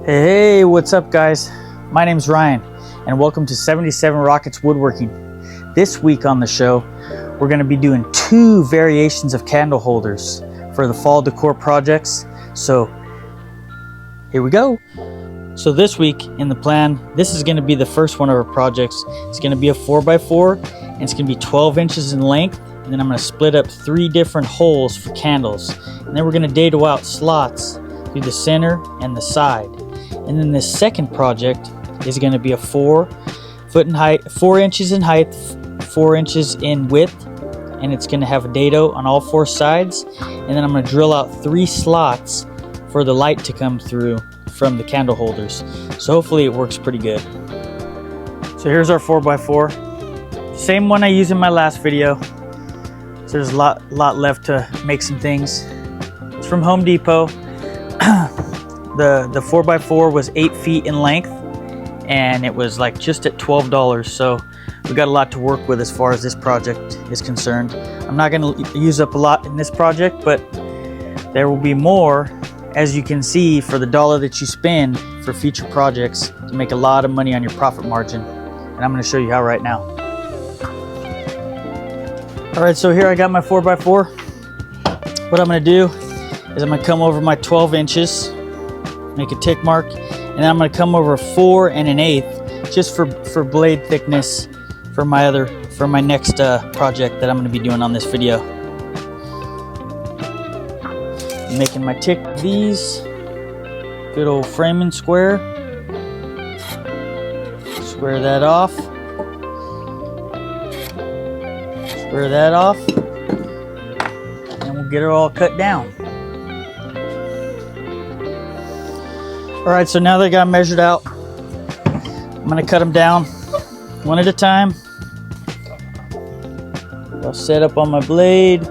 Hey, what's up guys? My name's Ryan and welcome to 77 Rockets Woodworking. This week on the show, we're going to be doing two variations of candle holders for the fall decor projects. So here we go. So this week in the plan, this is going to be the first one of our projects. It's going to be a 4x4 and it's going to be 12 inches in length. And then I'm going to split up 3 different holes for candles. And then we're going to dado out slots through the center and the side. And then this second project is going to be a 4 inches in height, 4 inches in width, and it's going to have a dado on all 4 sides. And then I'm going to drill out 3 slots for the light to come through from the candle holders. So hopefully it works pretty good. So here's our 4x4, same one I used in my last video. So there's a lot left to make some things. It's from Home Depot. The 4x4 was 8 feet in length and it was like just at $12. So we got a lot to work with as far as this project is concerned. I'm not going to use up a lot in this project, but there will be more, as you can see, for the dollar that you spend for future projects to make a lot of money on your profit margin. And I'm going to show you how right now. All right, so here I got my 4x4. What I'm going to do is I'm going to come over my 12 inches, make a tick mark, and then I'm going to come over 4 1/8 just for blade thickness for my next project that I'm going to be doing on this video. I'm making my tick these, good old framing square. Square that off. Square that off, and we'll get it all cut down. All right, so now they got measured out, I'm gonna cut them down one at a time. I'll set up on my blade.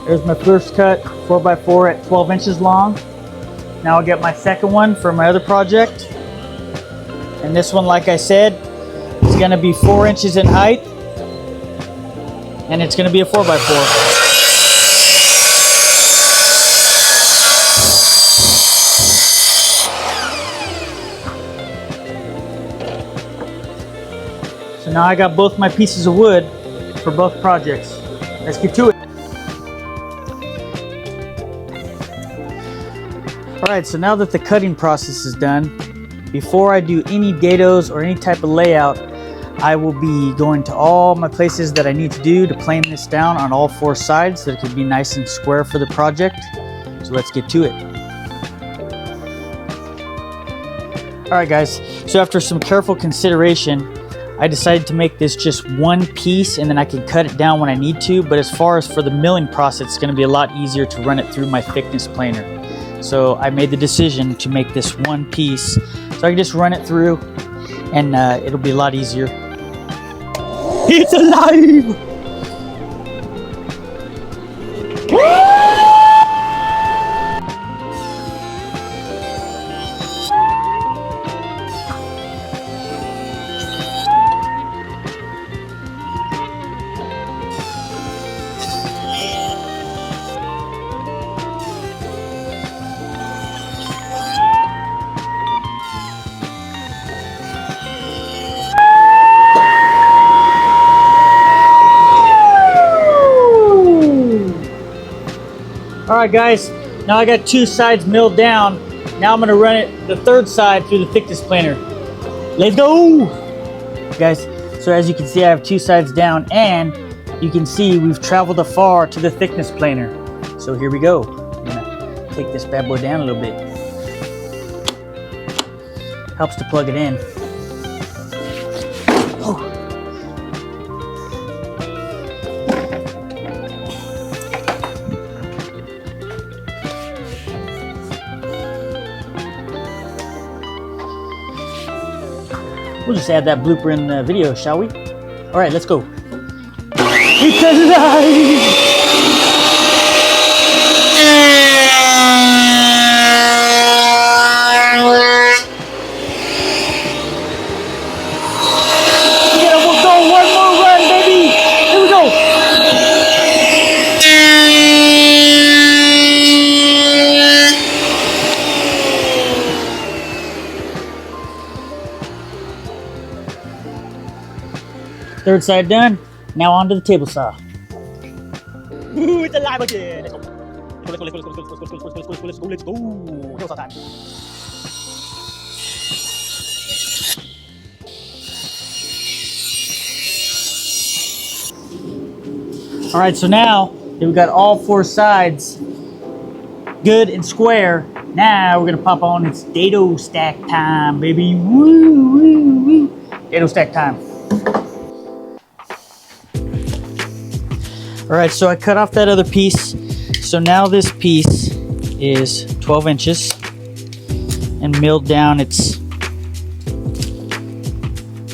There's my first cut, 4x4 at 12 inches long. Now I'll get my second one for my other project. And this one, like I said, is going to be 4 inches in height. And it's going to be a 4x4. So now I got both my pieces of wood for both projects. Let's get to it. Alright, so now that the cutting process is done, before I do any dados or any type of layout, I will be going to all my places that I need to do to plane this down on all 4 sides so it can be nice and square for the project. So let's get to it. Alright guys, so after some careful consideration, I decided to make this just one piece and then I can cut it down when I need to. But as far as for the milling process, it's going to be a lot easier to run it through my thickness planer. So I made the decision to make this one piece so I can just run it through and it'll be a lot easier. It's alive! Alright guys, now I got 2 sides milled down. Now I'm going to run it the 3rd side through the thickness planer. Let's go! Guys, so as you can see I have 2 sides down and you can see we've traveled afar to the thickness planer. So here we go. I'm going to take this bad boy down a little bit. Helps to plug it in. Oh. We'll just add that blooper in the video, shall we? All right, let's go. It's alive! Get away! Third side done. Now onto the table saw. Ooh, it's alive again. Let's go. Let's go, let's go, let's go, let's go, let's go, let's go, let's go, let's go, let's go, let's go. Table saw time. All right, so now that we've got all 4 sides good and square, now we're gonna pop on. It's Dado stack time, baby. Woo, woo, woo. Dado stack time. All right, so I cut off that other piece. So now this piece is 12 inches and milled down. It's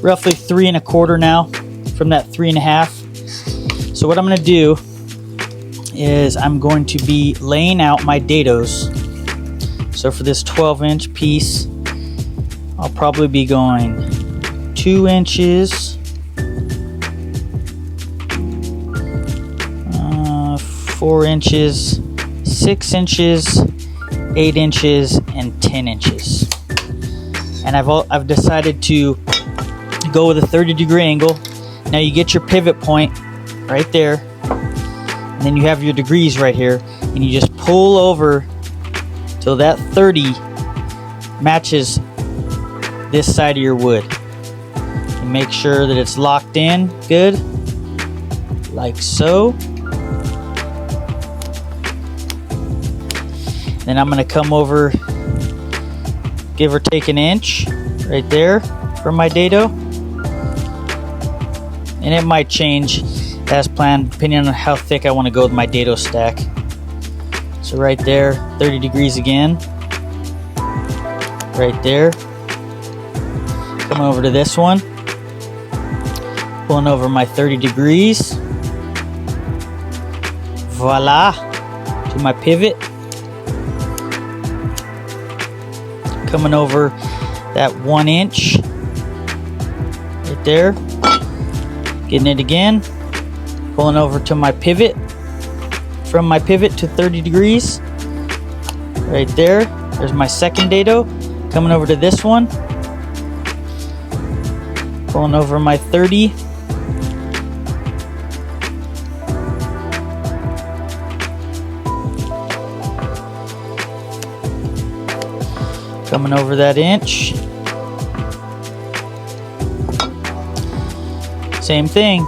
roughly 3 1/4 now from that 3 1/2. So what I'm gonna do is I'm going to be laying out my dados. So for this 12-inch piece, I'll probably be going 2 inches, 4 inches, 6 inches, 8 inches, and 10 inches. And I've decided to go with a 30-degree angle. Now you get your pivot point right there, and then you have your degrees right here, and you just pull over till that 30 matches this side of your wood. And make sure that it's locked in good, like so. Then I'm going to come over, give or take an inch right there for my dado. And it might change as planned depending on how thick I want to go with my dado stack. So right there, 30 degrees again. Right there. Coming over to this one. Pulling over my 30 degrees. Voila. To my pivot. Coming over that 1 inch. Right there. Getting it again. Pulling over to my pivot. From my pivot to 30 degrees. Right there. There's my second dado. Coming over to this one. Pulling over my 30. Coming over that inch. Same thing.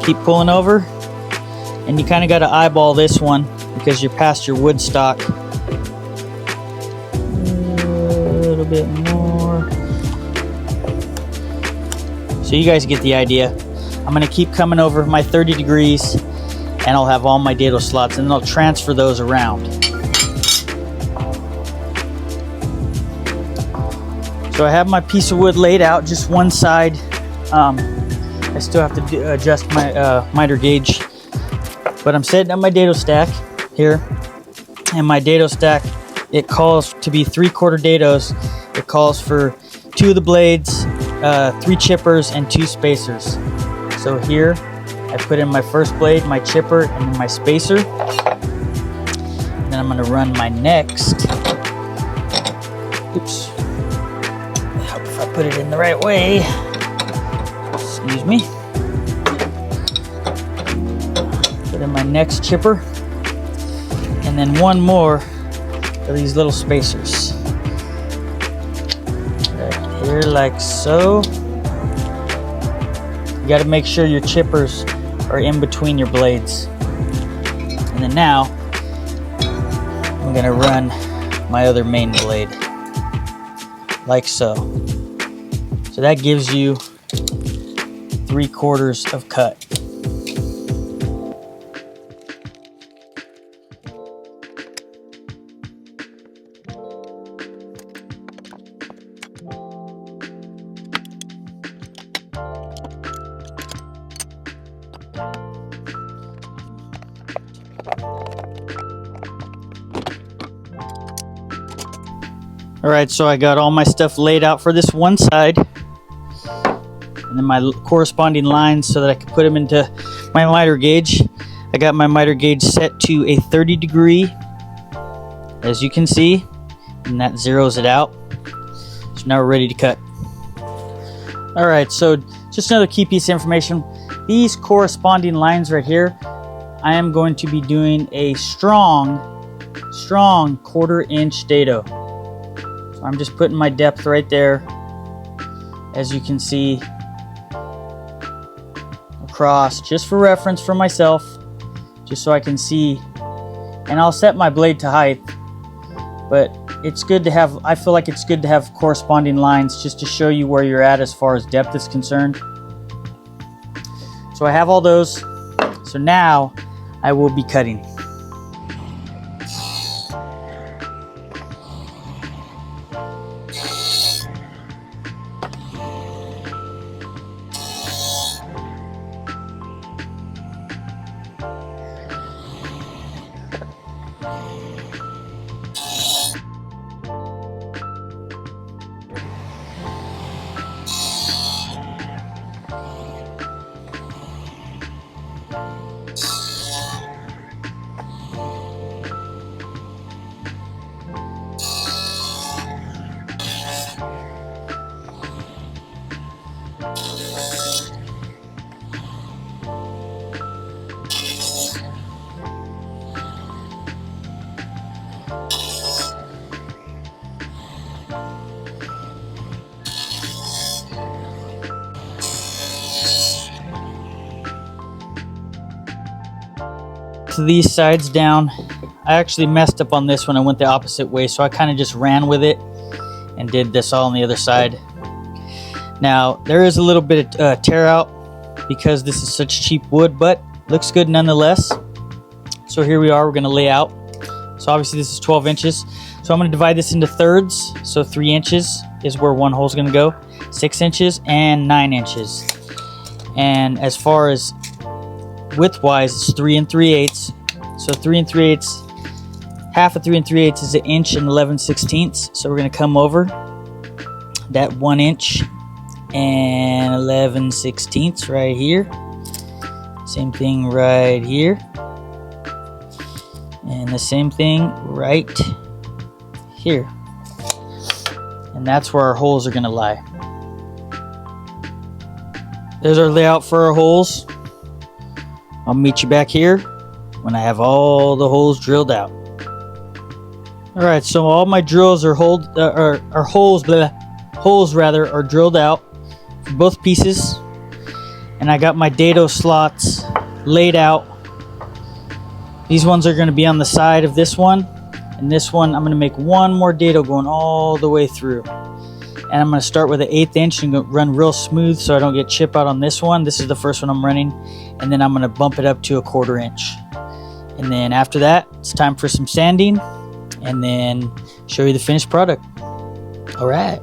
Keep pulling over. And you kind of got to eyeball this one because you're past your wood stock. A little bit more. So you guys get the idea. I'm going to keep coming over my 30 degrees and I'll have all my dado slots and then I'll transfer those around. So I have my piece of wood laid out, just one side. I still have to adjust my miter gauge. But I'm setting up my dado stack here. And my dado stack, it calls to be 3/4 dados. It calls for 2 of the blades, 3 chippers, and 2 spacers. So here, I put in my first blade, my chipper, and then my spacer. And then I'm gonna run my next. Oops. I hope if I put it in the right way. Excuse me. Put in my next chipper. And then one more of these little spacers. Right here, like so. You gotta make sure your chippers are in between your blades. And then now, I'm gonna run my other main blade. Like so. So that gives you 3/4 of cut. All right, so I got all my stuff laid out for this one side. And then my corresponding lines so that I can put them into my miter gauge. I got my miter gauge set to a 30 degree, as you can see, and that zeroes it out. So now we're ready to cut. All right, so just another key piece of information. These corresponding lines right here, I am going to be doing a strong 1/4" dado. So I'm just putting my depth right there, as you can see, across, just for reference for myself, just so I can see. And I'll set my blade to height, but it's good to have, I feel like it's good to have corresponding lines just to show you where you're at as far as depth is concerned. So I have all those. So now I will be cutting. To these sides down. I actually messed up on this one. I went the opposite way, so I kind of just ran with it and did this all on the other side. Now there is a little bit of tear out because this is such cheap wood, but looks good nonetheless. So here we are, we're going to lay out. So obviously this is 12 inches, so I'm going to divide this into thirds. So 3 inches is where one hole is going to go, 6 inches and 9 inches. And as far as width wise, it's 3 3/8. So 3 3/8, half of 3 3/8 is 1 inch and 11/16. So we're going to come over that 1 inch and 11/16 right here. Same thing right here. And the same thing right here. And that's where our holes are going to lie. There's our layout for our holes. I'll meet you back here when I have all the holes drilled out. Alright, so all my drills are holes are drilled out for both pieces. And I got my dado slots laid out. These ones are going to be on the side of this one. And this one, I'm going to make one more dado going all the way through. And I'm going to start with an 1/8 inch and run real smooth so I don't get chip out on this one. This is the first one I'm running. And then I'm going to bump it up to 1/4 inch. And then after that, it's time for some sanding. And then show you the finished product. All right.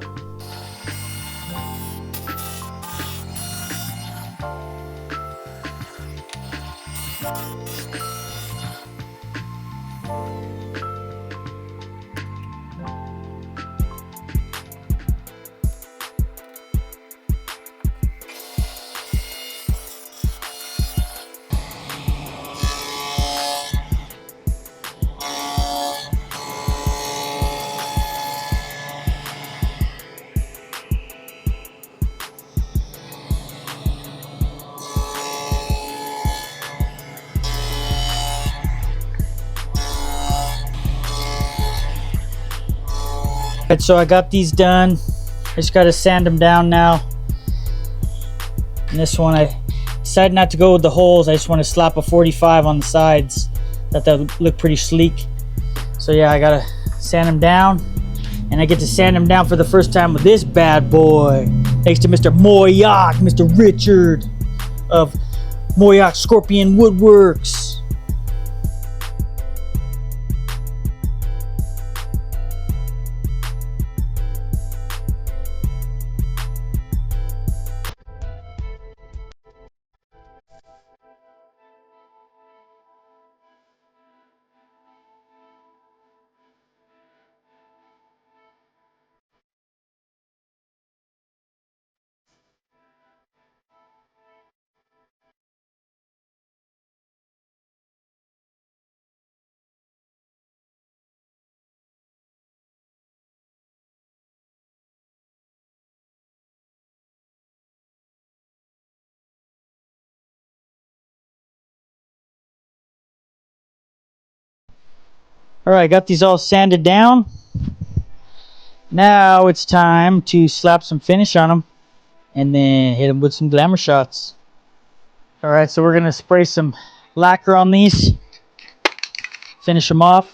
Alright, so I got these done. I just got to sand them down now. And this one, I decided not to go with the holes. I just want to slap a 45 on the sides. That would look pretty sleek. So yeah, I got to sand them down. And I get to sand them down for the first time with this bad boy. Thanks to Mr. Moyak, Mr. Richard of Moyak Scorpion Woodworks. All right, got these all sanded down. Now it's time to slap some finish on them and then hit them with some glamour shots. All right, so we're gonna spray some lacquer on these, finish them off.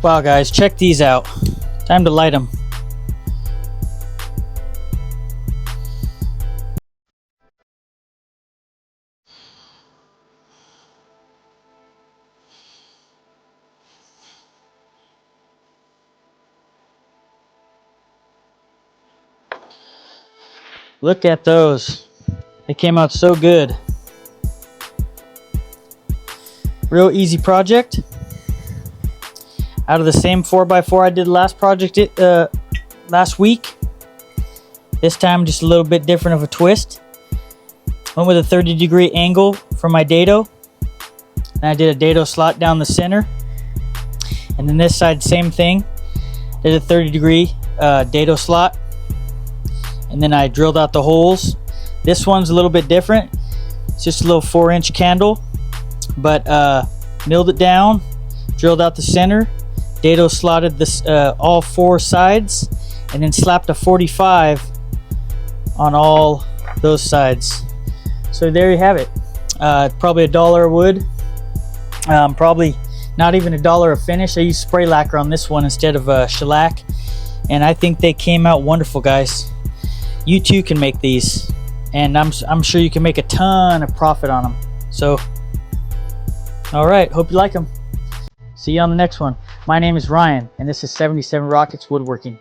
Wow guys, check these out. Time to light them. Look at those. They came out so good. Real easy project. Out of the same 4x4 I did last project last week. This time just a little bit different of a twist. Went with a 30-degree angle for my dado. And I did a dado slot down the center. And then this side, same thing. Did a 30-degree dado slot. And then I drilled out the holes. This one's a little bit different. It's just a little 4-inch candle. But milled it down, drilled out the center, dado slotted this all 4 sides, and then slapped a 45 on all those sides. So there you have it. Probably $1 of wood. Probably not even $1 of finish. I used spray lacquer on this one instead of shellac, and I think they came out wonderful, guys. You too can make these, and I'm sure you can make a ton of profit on them. So, all right, hope you like them. See you on the next one. My name is Ryan, and this is 77 Rockets Woodworking.